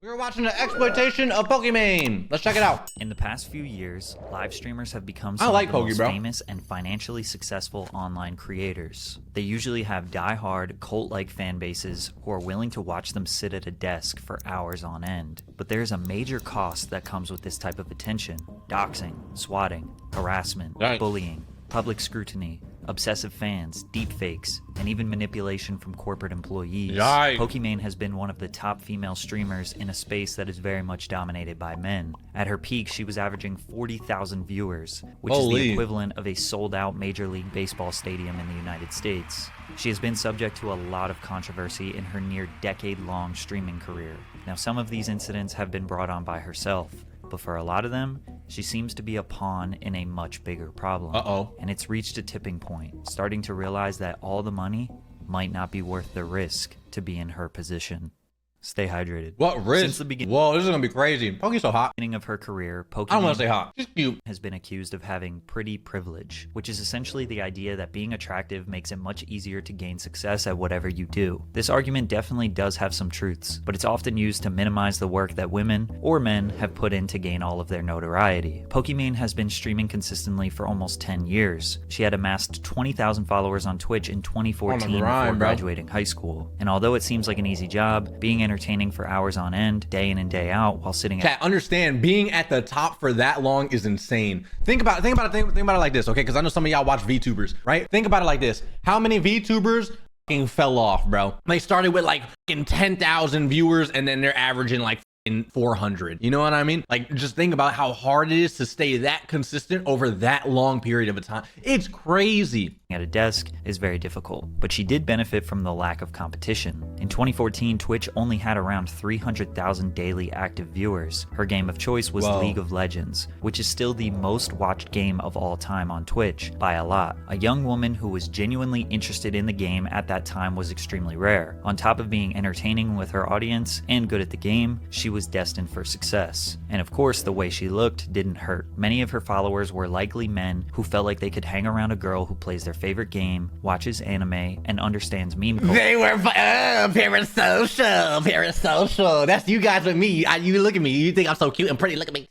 We're watching the Exploitation of Pokimane. Let's check it out. In the past few years, live streamers have become I some like of the Poke, most bro. famous and financially successful online creators. They usually have die-hard, cult-like fan bases who are willing to watch them sit at a desk for hours on end. But there's a major cost that comes with this type of attention: doxing, swatting, harassment, Yikes. bullying, public scrutiny, obsessive fans, deepfakes, and even manipulation from corporate employees. Yikes. Pokimane has been one of the top female streamers in a space that is very much dominated by men. At her peak, she was averaging 40,000 viewers, which is Holy. the equivalent of a sold-out Major League Baseball stadium in the United States. She has been subject to a lot of controversy in her near decade-long streaming career. Now, some of these incidents have been brought on by herself, but for a lot of them, she seems to be a pawn in a much bigger problem. Uh-oh. And it's reached a tipping point, starting to realize that all the money might not be worth the risk to be in her position. Stay hydrated. What risk? Since the beginning Whoa, this is gonna be crazy. Poki's so hot. of her career, I don't want to say Pokimane hot. She's cute. has been accused of having pretty privilege, which is essentially the idea that being attractive makes it much easier to gain success at whatever you do. This argument definitely does have some truths, but it's often used to minimize the work that women or men have put in to gain all of their notoriety. Pokimane has been streaming consistently for almost 10 years. She had amassed 20,000 followers on Twitch in 2014 before bro. graduating high school. And although it seems like an easy job, being entertaining for hours on end, day in and day out, while sitting at Chat, understand, being at the top for that long is insane. Think about it like this, okay? Because I know some of y'all watch VTubers, right? Think about it like this. How many VTubers fucking fell off, bro? They started with like fucking 10,000 viewers and then they're averaging like in 400. You know what I mean? Like, just think about how hard it is to stay that consistent over that long period of a time. It's crazy. at a desk is very difficult, but she did benefit from the lack of competition. In 2014, Twitch only had around 300,000 daily active viewers. Her game of choice was Whoa. League of Legends, which is still the most watched game of all time on Twitch, by a lot. A young woman who was genuinely interested in the game at that time was extremely rare. On top of being entertaining with her audience and good at the game, she was destined for success. And of course, the way she looked didn't hurt. Many of her followers were likely men who felt like they could hang around a girl who plays their favorite game, watches anime, and understands meme culture. They were parasocial. That's you guys with me. You look at me. You think I'm so cute and pretty. Look at me.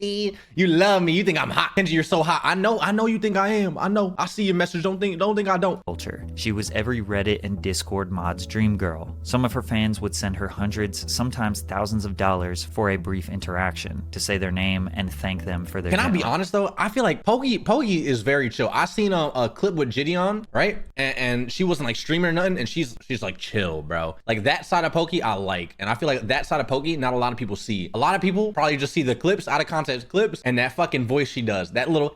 You love me. You think I'm hot. Kenji, you're so hot. I know you think I am. I know. I see your message. Don't think I don't. Culture. She was every Reddit and Discord mod's dream girl. Some of her fans would send her hundreds, sometimes thousands of dollars for a brief interaction to say their name and thank them for their Can I be generosity. honest though? I feel like Pogi is very chill. I seen a clip with Gideon, right? And she wasn't like streaming or nothing, and she's like chill, bro. Like that side of Pogi I like, and I feel like that side of Pogi not a lot of people see. A lot of people probably just see the clips, out of context clips, and that fucking voice she does, that little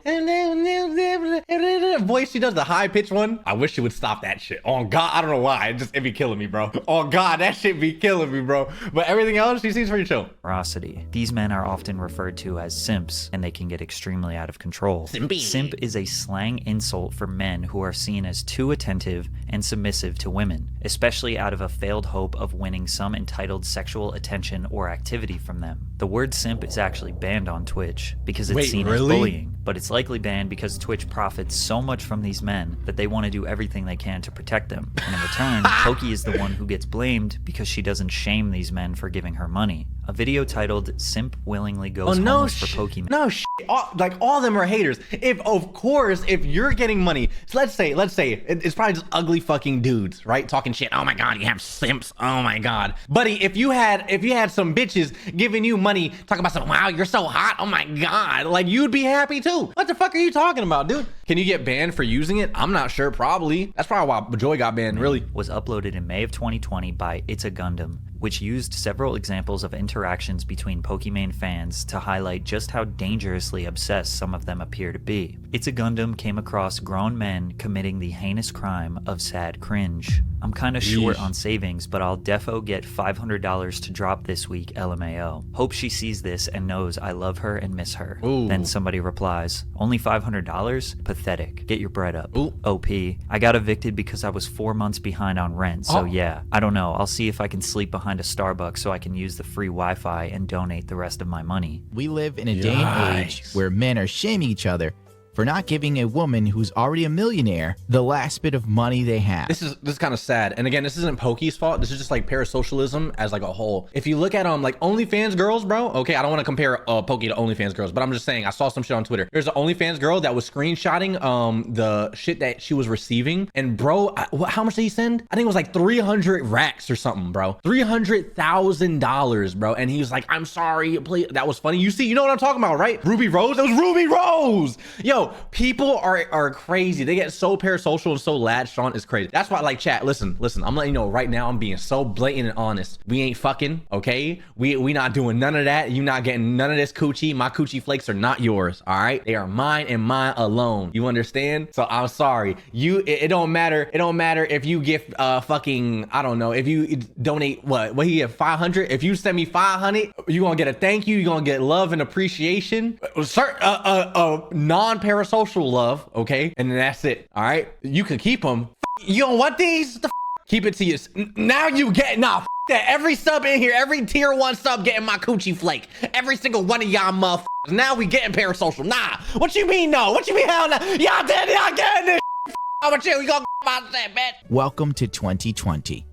voice she does, the high pitched one. I wish she would stop that shit. Oh God, I don't know why. It be killing me, bro. Oh God, that shit be killing me, bro. But everything else, she seems pretty chill. These men are often referred to as simps, and they can get extremely out of control. Simpy. Simp is a slang insult for men who are seen as too attentive and submissive to women, especially out of a failed hope of winning some entitled sexual attention or activity from them. The word simp is actually banned on Twitch because it's Wait, seen as really? bullying, but it's likely banned because Twitch profits so much from these men that they want to do everything they can to protect them. And in return, Poki is the one who gets blamed because she doesn't shame these men for giving her money. A video titled "Simp Willingly Goes Homeless for Pokimane" No shit. All of them are haters. If you're getting money, so let's say it's probably just ugly fucking dudes, right? Talking shit. Oh my God, you have simps. Oh my God, buddy. If you had some bitches giving you money, talking about some, wow, you're so hot. Oh my God, like you'd be happy too. What the fuck are you talking about, dude? Can you get banned for using it? I'm not sure. Probably. That's probably why Joy got banned. Really. was uploaded in May of 2020 by It's a Gundam, which used several examples of interactions between Pokimane fans to highlight just how dangerously obsessed some of them appear to be. It's a Gundam came across grown men committing the heinous crime of sad cringe. I'm kinda short Yeesh. on savings, but I'll defo get $500 to drop this week, LMAO. Hope she sees this and knows I love her and miss her. Ooh. Then somebody replies, only $500? Pathetic. Get your bread up. Ooh. OP. I got evicted because I was 4 months behind on rent, so Oh. yeah. I don't know. I'll see if I can sleep behind a Starbucks so I can use the free Wi-Fi and donate the rest of my money. We live in a day and age Yikes. where men are shaming each other for not giving a woman who's already a millionaire the last bit of money they have. This is kind of sad. And again, this isn't Poki's fault. This is just like parasocialism as like a whole. If you look at like OnlyFans girls, bro. Okay, I don't want to compare Poki to OnlyFans girls, but I'm just saying I saw some shit on Twitter. There's an OnlyFans girl that was screenshotting the shit that she was receiving, and bro, how much did he send? I think it was like 300 racks or something, bro. $300,000, bro. And he was like, I'm sorry, please. That was funny. You know what I'm talking about, right? Ruby Rose. It was Ruby Rose. Yo, people are crazy. They get so parasocial and so latched on. It's crazy. That's why, like, chat, listen, I'm letting you know right now, I'm being so blatant and honest. We ain't fucking, okay? We not doing none of that. You not getting none of this coochie. My coochie flakes are not yours, all right? They are mine and mine alone. You understand? So I'm sorry. It don't matter. It don't matter if you give fucking, I don't know, if you donate what he get 500. If you send me 500, you gonna get a thank you. You gonna get love and appreciation. Non-parasocial love, okay? And then that's it, all right? You can keep them. You don't want these? Keep it to you. Now you get, that. Every sub in here, every tier 1 sub getting my coochie flake. Every single one of y'all motherfuckers. Now we getting parasocial. Nah, what you mean no? What you mean hell no? Y'all getting this. How much you gonna about that, man? Welcome to 2020.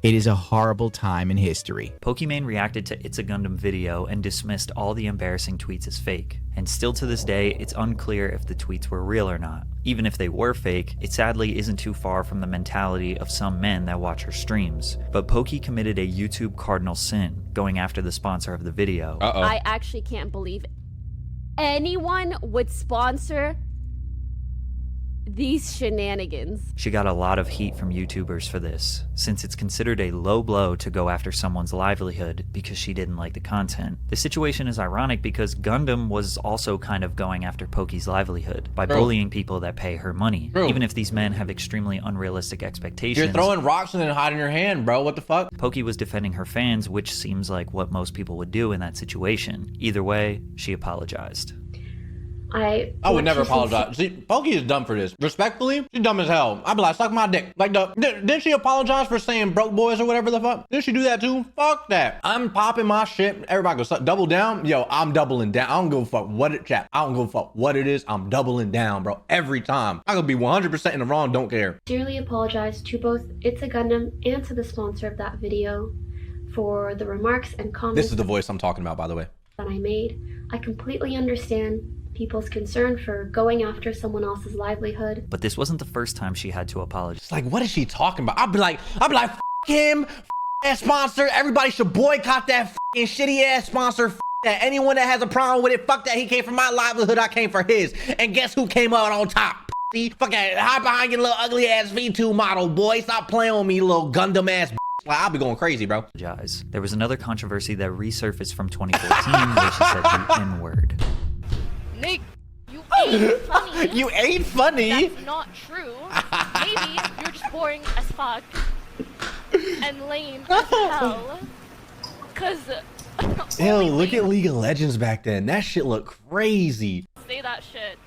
It is a horrible time in history. Pokimane reacted to It's a Gundam video and dismissed all the embarrassing tweets as fake. And still to this day, it's unclear if the tweets were real or not. Even if they were fake, it sadly isn't too far from the mentality of some men that watch her streams. But Poki committed a YouTube cardinal sin, going after the sponsor of the video. I actually can't believe anyone would sponsor these shenanigans. She got a lot of heat from YouTubers for this, since it's considered a low blow to go after someone's livelihood because she didn't like the content. The situation is ironic because Gundam was also kind of going after Poki's livelihood by bullying people that pay her money. Even if these men have extremely unrealistic expectations. You're throwing rocks and then hiding your hand, bro. What the fuck? Poki was defending her fans, which seems like what most people would do in that situation. Either way, she apologized. I would never apologize. See, Poki is dumb for this. Respectfully, she's dumb as hell. I'd be like, suck my dick. Like, didn't she apologize for saying broke boys or whatever the fuck? Didn't she do that too? Fuck that. I'm popping my shit. Everybody goes, double down. Yo, I'm doubling down. I don't give a fuck what it, chat. I don't give a fuck what it is. I'm doubling down, bro. Every time. I could be 100% in the wrong. Don't care. Sincerely apologize to both It's a Gundam and to the sponsor of that video for the remarks and comments. This is the voice I'm talking about, by the way. That I made. I completely understand people's concern for going after someone else's livelihood. But this wasn't the first time she had to apologize. It's like, what is she talking about? I'll be like, f him, that sponsor. Everybody should boycott that shitty ass sponsor. That anyone that has a problem with it, fuck that. He came for my livelihood, I came for his. And guess who came out on top? Fuck that, hide behind your little ugly ass V2 model, boy. Stop playing with me, little Gundam ass. Like, I'll be going crazy, bro. There was another controversy that resurfaced from 2014 where she said the N-word. Nick, you ain't funny. You ain't funny. That's not true. Maybe you're just boring as fuck and lame as hell. Cause ew, look at League of Legends back then. That shit looked crazy. Say that shit.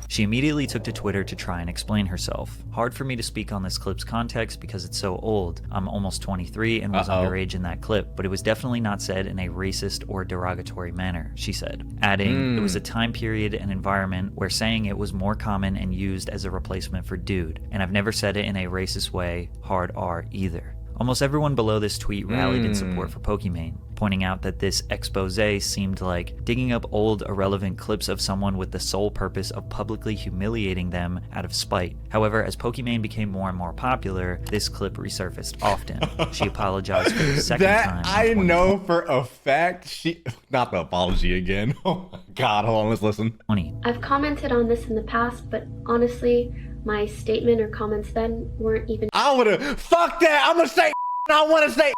She immediately took to Twitter to try and explain herself. Hard for me to speak on this clip's context because it's so old. I'm almost 23 and was underage in that clip, but it was definitely not said in a racist or derogatory manner, she said, adding, it was a time period and environment where saying it was more common and used as a replacement for dude, and I've never said it in a racist way, hard R either. Almost everyone below this tweet rallied in support for Pokimane, pointing out that this expose seemed like digging up old, irrelevant clips of someone with the sole purpose of publicly humiliating them out of spite. However, as Pokimane became more and more popular, this clip resurfaced often. She apologized for the second time. I know for a fact she... Not the apology again. Oh my god, hold on, let's listen. I've commented on this in the past, but honestly, my statement or comments then weren't even... I would've... Fuck that! I'm gonna say... I wanna say...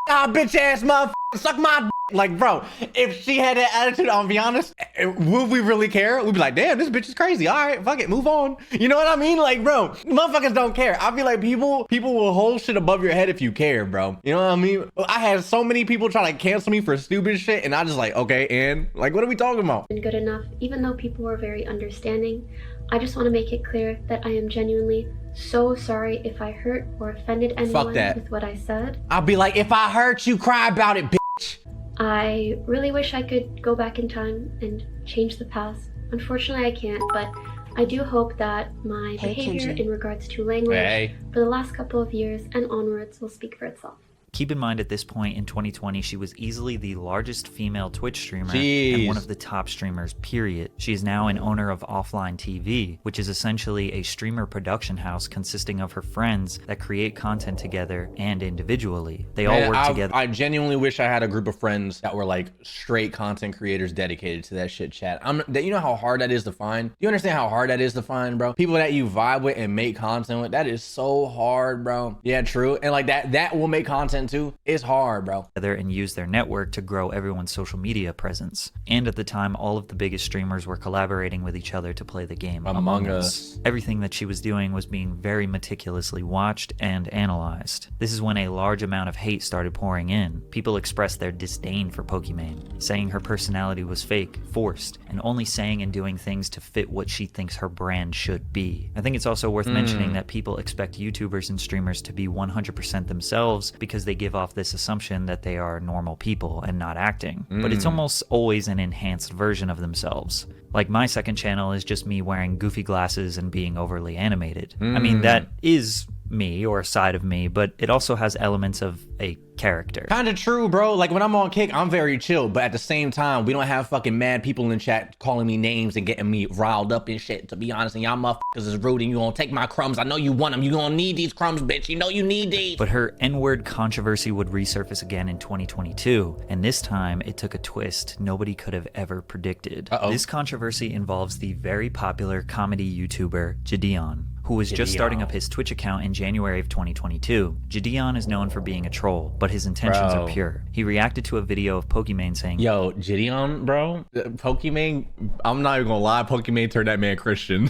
Fuck bitch ass motherfucker! Suck my... Like, bro, if she had that attitude, I'll be honest, would we really care? We'd be like, damn, this bitch is crazy. All right, fuck it, move on. You know what I mean? Like, bro, motherfuckers don't care. I feel like people will hold shit above your head if you care, bro. You know what I mean? I had so many people try to cancel me for stupid shit, and I just like, okay, and like, what are we talking about? Good enough, even though people were very understanding. I just want to make it clear that I am genuinely so sorry if I hurt or offended anyone with what I said. I'll be like, if I hurt you, cry about it, bitch. I really wish I could go back in time and change the past, Unfortunately, I can't, but I do hope that my behavior in regards to language for the last couple of years and onwards will speak for itself. Keep in mind, at this point in 2020, she was easily the largest female Twitch streamer and one of the top streamers, period. She is now an owner of Offline TV, which is essentially a streamer production house consisting of her friends that create content together and individually. They all work together. I genuinely wish I had a group of friends that were like straight content creators dedicated to that shit, chat. You know how hard that is to find? You understand how hard that is to find, bro? People that you vibe with and make content with, that is so hard, bro. Yeah, true. And like that will make content too. It's hard, bro. And use their network to grow everyone's social media presence. And at the time, all of the biggest streamers were collaborating with each other to play the game Among Us. Everything that she was doing was being very meticulously watched and analyzed. This is when a large amount of hate started pouring in. People expressed their disdain for Pokimane, saying her personality was fake, forced, and only saying and doing things to fit what she thinks her brand should be. I think it's also worth mentioning that people expect YouTubers and streamers to be 100% themselves because they give off this assumption that they are normal people and not acting. But it's almost always an enhanced version of themselves. Like my second channel is just me wearing goofy glasses and being overly animated. I mean, that is me or a side of me, but it also has elements of a character. Kind of true, bro. Like when I'm on kick, I'm very chill, but at the same time, we don't have fucking mad people in chat calling me names and getting me riled up and shit, to be honest. And y'all motherfuckers is rude and you gonna take my crumbs. I know you want them. You gonna need these crumbs, bitch. You know you need these. But her N-word controversy would resurface again in 2022, and this time it took a twist nobody could have ever predicted. This controversy involves the very popular comedy YouTuber Gideon, who was just starting up his Twitch account in January of 2022. Gideon is known for being a troll, but his intentions are pure. He reacted to a video of Pokimane saying, "Yo, Gideon, bro, Pokimane, I'm not even gonna lie, Pokimane turned that man Christian."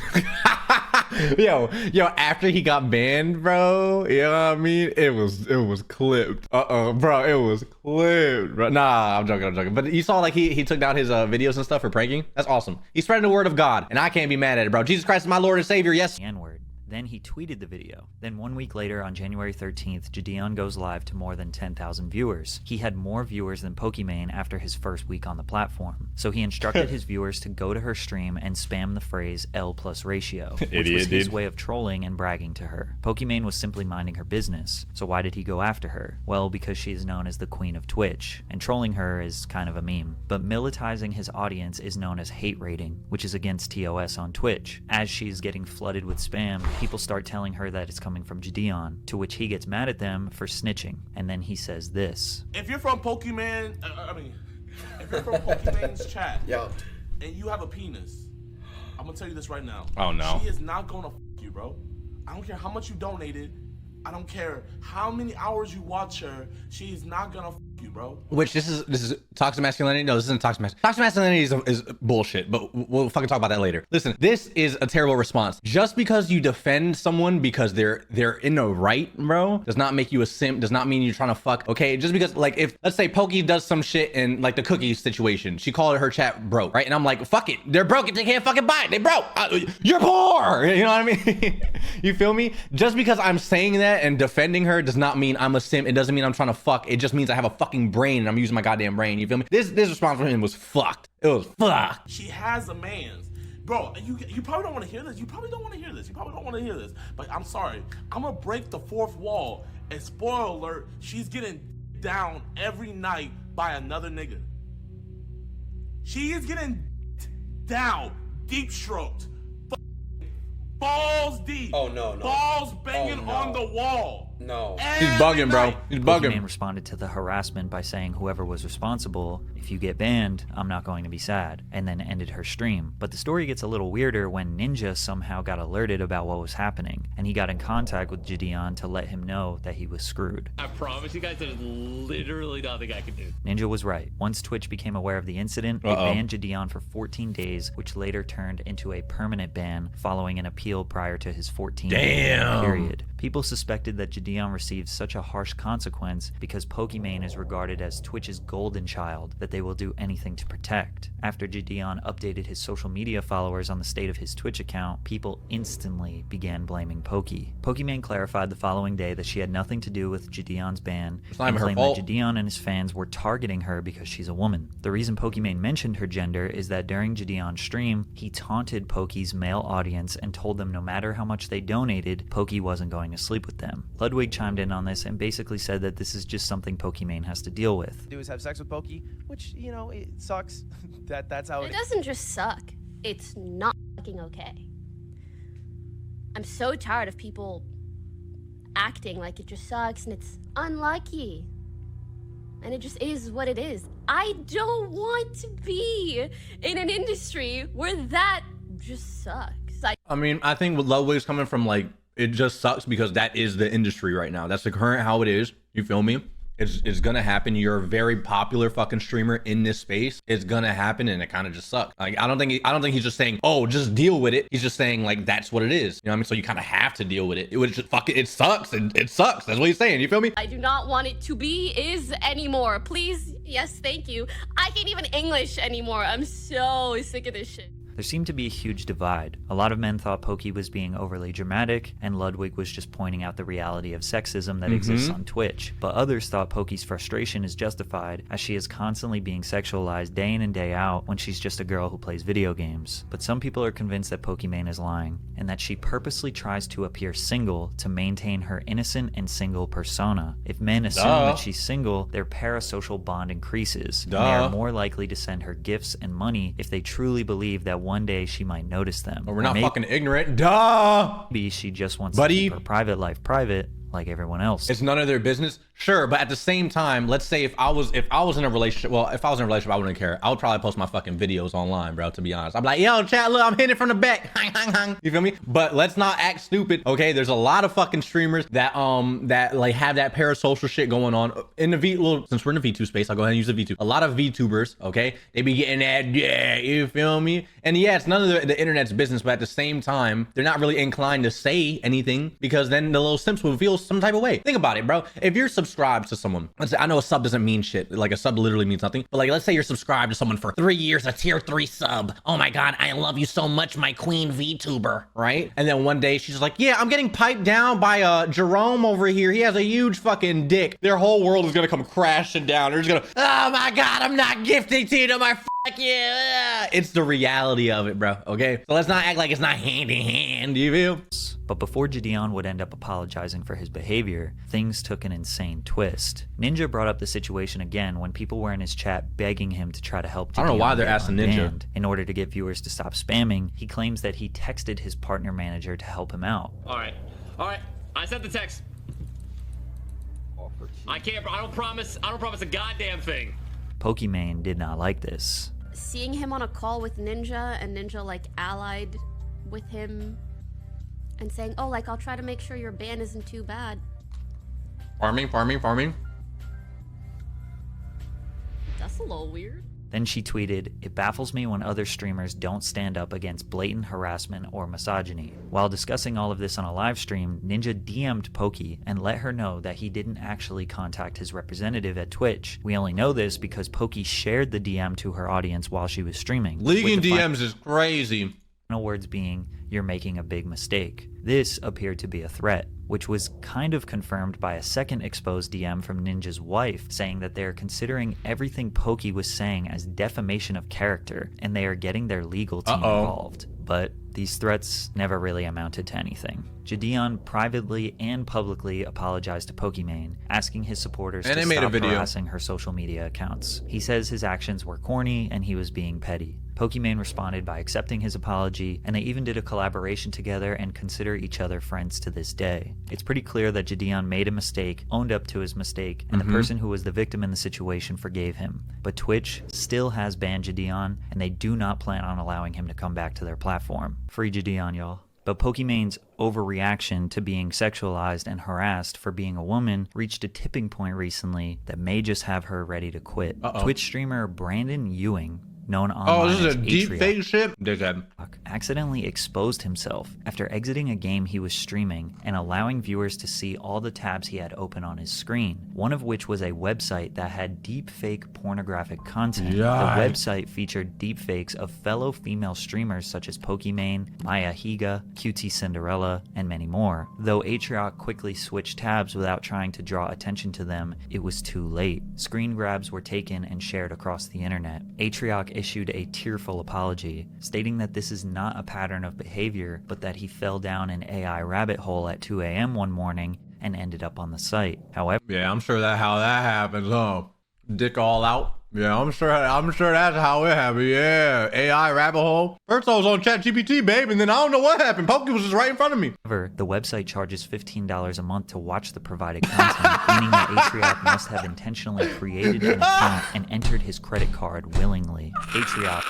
Yo, after he got banned, bro, you know what I mean? It was clipped. Bro, it was clipped, bro. Nah, I'm joking. But you saw like he took down his videos and stuff for pranking? That's awesome. He's spreading the word of God, and I can't be mad at it, bro. Jesus Christ is my Lord and Savior, yes. The N-word. Then he tweeted the video. Then 1 week later, on January 13th, Gideon goes live to more than 10,000 viewers. He had more viewers than Pokimane after his first week on the platform. So he instructed his viewers to go to her stream and spam the phrase L plus ratio, which was his way of trolling and bragging to her. Pokimane was simply minding her business. So why did he go after her? Well, because she is known as the Queen of Twitch, and trolling her is kind of a meme. But militarizing his audience is known as hate raiding, which is against TOS on Twitch. As she's getting flooded with spam, people start telling her that it's coming from Gideon, to which he gets mad at them for snitching. And then he says this. If you're from Pokimane, if you're from Pokimane's chat, and you have a penis, I'm gonna tell you this right now. Oh no. She is not gonna you, bro. I don't care how much you donated. I don't care how many hours you watch her. She is not gonna you, bro. Which this is toxic masculinity? No, this isn't toxic masculinity. Toxic masculinity is bullshit, but we'll fucking talk about that later. Listen, this is a terrible response. Just because you defend someone because they're in the right, bro, does not make you a simp, does not mean you're trying to fuck, okay? Just because, like, if, let's say Pokey does some shit in, like, the cookie situation, she called her chat broke, right? And I'm like, fuck it, they're broke, they can't fucking buy it, they broke, you're poor, you know what I mean? You feel me? Just because I'm saying that and defending her does not mean I'm a simp, it doesn't mean I'm trying to fuck, it just means I have a fucking brain and I'm using my goddamn brain, you feel me? This response from him was fucked. It was fucked. She has a man's. Bro, you probably don't want to hear this. You probably don't want to hear this. But I'm sorry. I'm going to break the fourth wall. And spoiler alert, she's getting down every night by another nigga. She is getting down, deep stroked. Balls deep. Oh, no. Balls banging on the wall. No. He's bugging, bro. He's bugging. Pokimane responded to the harassment by saying whoever was responsible, if you get banned, I'm not going to be sad, and then ended her stream. But the story gets a little weirder when Ninja somehow got alerted about what was happening, and he got in contact with Gideon to let him know that he was screwed. I promise you guys, there's literally nothing I can do. Ninja was right. Once Twitch became aware of the incident, they banned Gideon for 14 days, which later turned into a permanent ban following an appeal prior to his 14-day period. People suspected that Gideon Jidion received such a harsh consequence because Pokimane is regarded as Twitch's golden child that they will do anything to protect. After Jidion updated his social media followers on the state of his Twitch account, people instantly began blaming Poki. Pokimane clarified the following day that she had nothing to do with Jidion's ban and claimed that Jidion and his fans were targeting her because she's a woman. The reason Pokimane mentioned her gender is that during Jidion's stream, he taunted Poki's male audience and told them no matter how much they donated, Poki wasn't going to sleep with them. Ludwig chimed in on this and basically said that this is just something Pokimane has to deal with. Do is have sex with Poki, which, you know, it sucks. That's how it doesn't just suck. It's not fucking okay. I'm so tired of people acting like it just sucks and it's unlucky. And it just is what it is. I don't want to be in an industry where that just sucks. I mean, I think what Ludwig's coming from, like, it just sucks because that is the industry right now. That's the current how it is. You feel me? It's gonna happen. You're a very popular fucking streamer in this space. It's gonna happen, and it kind of just sucks. Like, I don't think he's just saying, oh, just deal with it. He's just saying, like, that's what it is. You know what I mean? So you kind of have to deal with it. It would just it sucks. It sucks. That's what he's saying. You feel me? I do not want it to be is anymore. Please, yes, thank you. I can't even English anymore. I'm so sick of this shit. There seemed to be a huge divide. A lot of men thought Poki was being overly dramatic, and Ludwig was just pointing out the reality of sexism that exists on Twitch. But others thought Poki's frustration is justified, as she is constantly being sexualized day in and day out when she's just a girl who plays video games. But some people are convinced that Pokimane is lying, and that she purposely tries to appear single to maintain her innocent and single persona. If men assume that she's single, their parasocial bond increases, and they are more likely to send her gifts and money if they truly believe that one day she might notice them. But we're not fucking ignorant. Maybe she just wants to keep her private life private like everyone else. It's none of their business. Sure, but at the same time, let's say if I was in a relationship, well, if I was in a relationship, I wouldn't care. I would probably post my fucking videos online, bro, to be honest. I'm like, yo, chat, look, I'm hitting it from the back. You feel me? But let's not act stupid, okay? There's a lot of fucking streamers that like have that parasocial shit going on in the since we're in the VTuber space, I'll go ahead and use the VTuber. A lot of VTubers, okay? They be getting that, yeah, you feel me? And yeah, it's none of the internet's business, but at the same time, they're not really inclined to say anything because then the little simps will feel some type of way. Think about it, bro. If you're subscribed to someone, let's say, I know a sub doesn't mean shit, like a sub literally means nothing, but like let's say you're subscribed to someone for 3 years, a tier 3 sub. Oh my god, I love you so much, my queen VTuber, right? And then one day she's just like, yeah, I'm getting piped down by Jerome over here. He has a huge fucking dick. Their whole world is gonna come crashing down. They're just gonna, oh my god, I'm not gifting to you to my fuck yeah. It's the reality of it, bro, okay? So let's not act like it's not hand in hand, you feel? But before Jidion would end up apologizing for his behavior, things took an insane twist. Ninja brought up the situation again when people were in his chat begging him to try to help Jidion. I don't know why they're asking Ninja. In order to get viewers to stop spamming, he claims that he texted his partner manager to help him out. All right, I sent the text. I don't promise a goddamn thing. Pokimane did not like this. Seeing him on a call with Ninja and Ninja like allied with him and saying, oh, like, I'll try to make sure your ban isn't too bad. Farming. That's a little weird. Then she tweeted, "It baffles me when other streamers don't stand up against blatant harassment or misogyny." While discussing all of this on a live stream, Ninja DM'd Poki and let her know that he didn't actually contact his representative at Twitch. We only know this because Poki shared the DM to her audience while she was streaming. Leaking DMs is crazy. Final words being, "You're making a big mistake." This appeared to be a threat, which was kind of confirmed by a second exposed DM from Ninja's wife saying that they are considering everything Poki was saying as defamation of character and they are getting their legal team involved. But these threats never really amounted to anything. Jidion privately and publicly apologized to Pokimane, asking his supporters to stop harassing her social media accounts. He says his actions were corny and he was being petty. Pokimane responded by accepting his apology, and they even did a collaboration together and consider each other friends to this day. It's pretty clear that Jidion made a mistake, owned up to his mistake, and the person who was the victim in the situation forgave him. But Twitch still has banned Jidion, and they do not plan on allowing him to come back to their platform. Free Jidion, y'all. But Pokimane's overreaction to being sexualized and harassed for being a woman reached a tipping point recently that may just have her ready to quit. Twitch streamer Brandon Ewing known online Oh, this is as a deep Atriok, fake shit? Dickhead. accidentally exposed himself after exiting a game he was streaming and allowing viewers to see all the tabs he had open on his screen, one of which was a website that had deepfake pornographic content. Yikes. The website featured deepfakes of fellow female streamers such as Pokimane, Maya Higa, QT Cinderella, and many more. Though Atriok quickly switched tabs without trying to draw attention to them, it was too late. Screen grabs were taken and shared across the internet. Atriok issued a tearful apology, stating that this is not a pattern of behavior, but that he fell down an AI rabbit hole at 2 a.m. one morning and ended up on the site. However, Yeah, I'm sure that how that happens, huh? Dick all out. Yeah, I'm sure that's how it happened. Yeah, AI rabbit hole. First I was on ChatGPT, babe, and then I don't know what happened. Pokey was just right in front of me. the website charges $15 a month to watch the provided content, meaning that Atriok must have intentionally created an account and entered his credit card willingly. Atriok,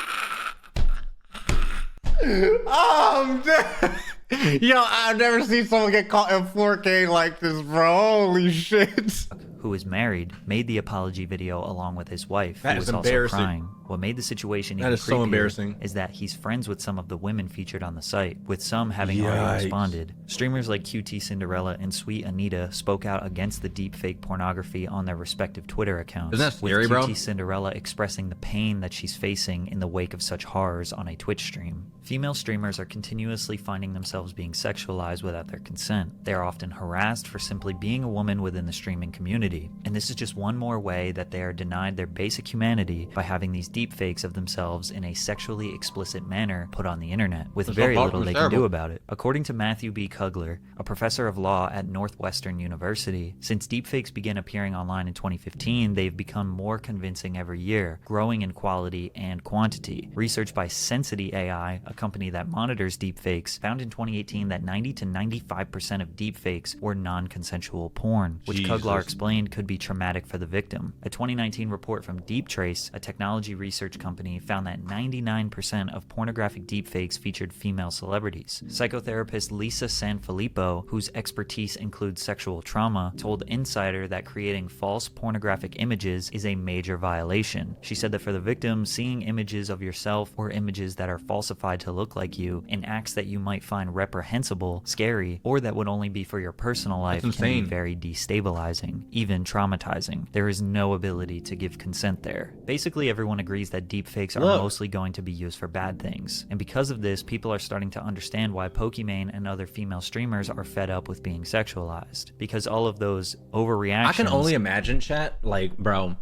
Oh, I'm dead. Yo, I've never seen someone get caught in 4K like this, bro. Holy shit. who is married, made the apology video along with his wife, That who is was also embarrassing. crying. What made the situation That even is so creepier embarrassing. is that he's friends with some of the women featured on the site, with some having already Yikes. responded. Streamers like QT Cinderella and Sweet Anita spoke out against the deepfake pornography on their respective Twitter accounts, Isn't that scary, with bro? QT Cinderella expressing the pain that she's facing in the wake of such horrors on a Twitch stream. Female streamers are continuously finding themselves being sexualized without their consent. They are often harassed for simply being a woman within the streaming community, and this is just one more way that they are denied their basic humanity by having these deepfakes of themselves in a sexually explicit manner put on the internet, with That's very so little fucking they can do terrible. about it. According to Matthew B. Kugler, a professor of law at Northwestern University, since deepfakes began appearing online in 2015, they've become more convincing every year, growing in quality and quantity. Research by Sensity AI, a company that monitors deepfakes, found in 2018 that 90 to 95% of deepfakes were non-consensual porn, which Kugler Jesus. explained could be traumatic for the victim. A 2019 report from DeepTrace, a technology research company, found that 99% of pornographic deepfakes featured female celebrities. Psychotherapist Lisa Sanfilippo, whose expertise includes sexual trauma, told Insider that creating false pornographic images is a major violation. She said that for the victim, seeing images of yourself or images that are falsified to look like you in acts that you might find reprehensible, scary, or that would only be for your personal life That's can be insane. very destabilizing, even traumatizing. There is no ability to give consent there. Basically, everyone agrees that deepfakes are Look. mostly going to be used for bad things. And because of this, people are starting to understand why Pokimane and other female streamers are fed up with being sexualized. Because all of those overreactions... I can only imagine, chat, like, bro,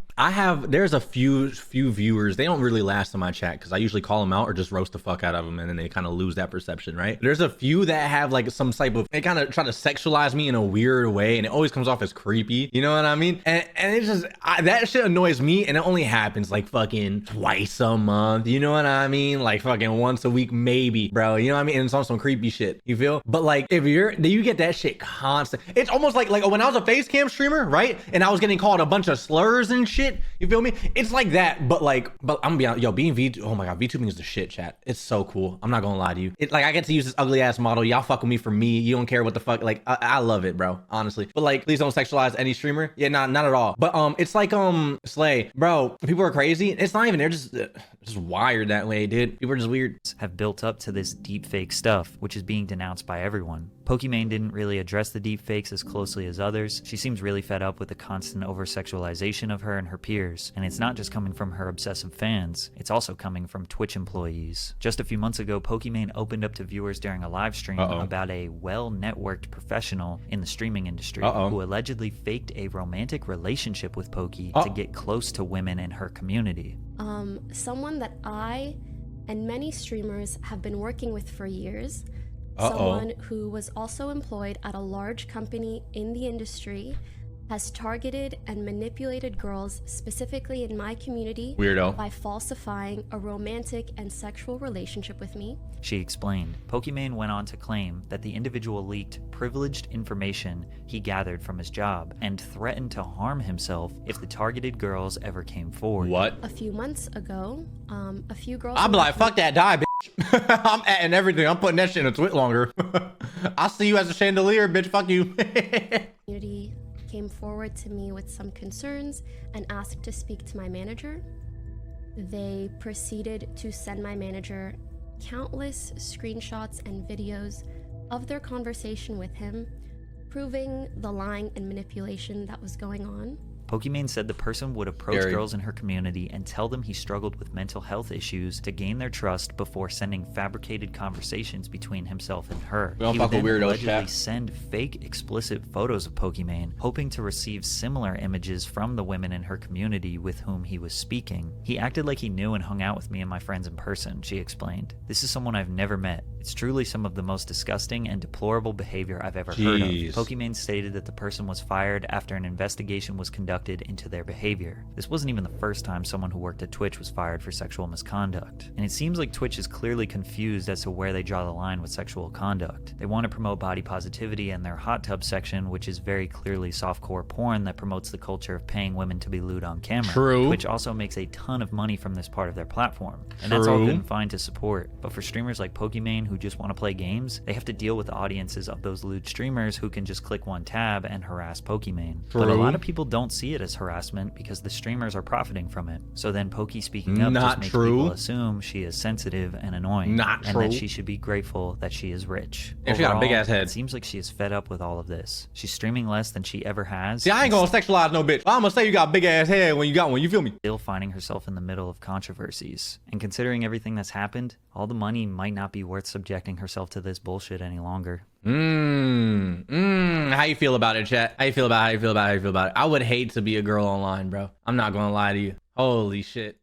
there's a few viewers, they don't really last in my chat because I usually call them out or just roast the fuck out of them and then they kind of lose that perception, right? There's a few that have like some type of, they kind of try to sexualize me in a weird way and it always comes off as creepy, you know what I mean? And it's just, that shit annoys me and it only happens like fucking twice a month, you know what I mean? Like fucking once a week maybe, bro, you know what I mean? And it's on some creepy shit, you feel? But like if you get that shit constant, it's almost like when I was a face cam streamer, right? And I was getting called a bunch of slurs and shit, you feel me? It's like that, but I'm gonna be honest, yo, being V2, oh my god, VTubing is the shit, chat. It's so cool. I'm not gonna lie to you. It, like, I get to use this ugly ass model. Y'all fuck with me for me. You don't care what the fuck. Like, I love it, bro. Honestly. But like, please don't sexualize any streamer. Yeah, not at all. But it's like Slay, bro. People are crazy. It's not even. They're just wired that way, dude. People are just weird. have built up to this deepfake stuff, which is being denounced by everyone. Pokimane didn't really address the deepfakes as closely as others. She seems really fed up with the constant over-sexualization of her and her peers, and it's not just coming from her obsessive fans, it's also coming from Twitch employees. Just a few months ago, Pokimane opened up to viewers during a live stream about a well-networked professional in the streaming industry who allegedly faked a romantic relationship with Poki to get close to women in her community. Someone that I and many streamers have been working with for years. Someone who was also employed at a large company in the industry has targeted and manipulated girls, specifically in my community, Weirdo. by falsifying a romantic and sexual relationship with me. She explained. Pokimane went on to claim that the individual leaked privileged information he gathered from his job and threatened to harm himself if the targeted girls ever came forward. What? A few months ago, a few girls... I'm like, fuck that, die, bitch. I'm adding everything. I'm putting that shit in a twit longer. I'll see you as a chandelier, bitch. Fuck you. community came forward to me with some concerns and asked to speak to my manager. They proceeded to send my manager countless screenshots and videos of their conversation with him, proving the lying and manipulation that was going on. Pokimane said the person would approach girls in her community and tell them he struggled with mental health issues to gain their trust before sending fabricated conversations between himself and her. He would then allegedly send fake explicit photos of Pokimane, hoping to receive similar images from the women in her community with whom he was speaking. He acted like he knew and hung out with me and my friends in person, she explained. This is someone I've never met. It's truly some of the most disgusting and deplorable behavior I've ever heard of. Pokimane stated that the person was fired after an investigation was conducted into their behavior. This wasn't even the first time someone who worked at Twitch was fired for sexual misconduct. And it seems like Twitch is clearly confused as to where they draw the line with sexual conduct. They want to promote body positivity in their hot tub section, which is very clearly softcore porn that promotes the culture of paying women to be lewd on camera. Twitch also makes a ton of money from this part of their platform. And that's all good and fine to support. But for streamers like Pokimane who just want to play games, they have to deal with audiences of those lewd streamers who can just click one tab and harass Pokimane. But a lot of people don't see it as harassment because the streamers are profiting from it. So then Poki speaking up just makes people assume she is sensitive and annoying. And that she should be grateful that she is rich. And she got a big ass head. It seems like she is fed up with all of this. She's streaming less than she ever has. See, I ain't gonna sexualize no bitch. I'm gonna say you got a big ass head when you got one, you feel me? Still finding herself in the middle of controversies. And considering everything that's happened, all the money might not be worth subjecting herself to this bullshit any longer. How you feel about it, chat? How you feel about it? I would hate to be a girl online, bro. I'm not gonna lie to you. Holy shit.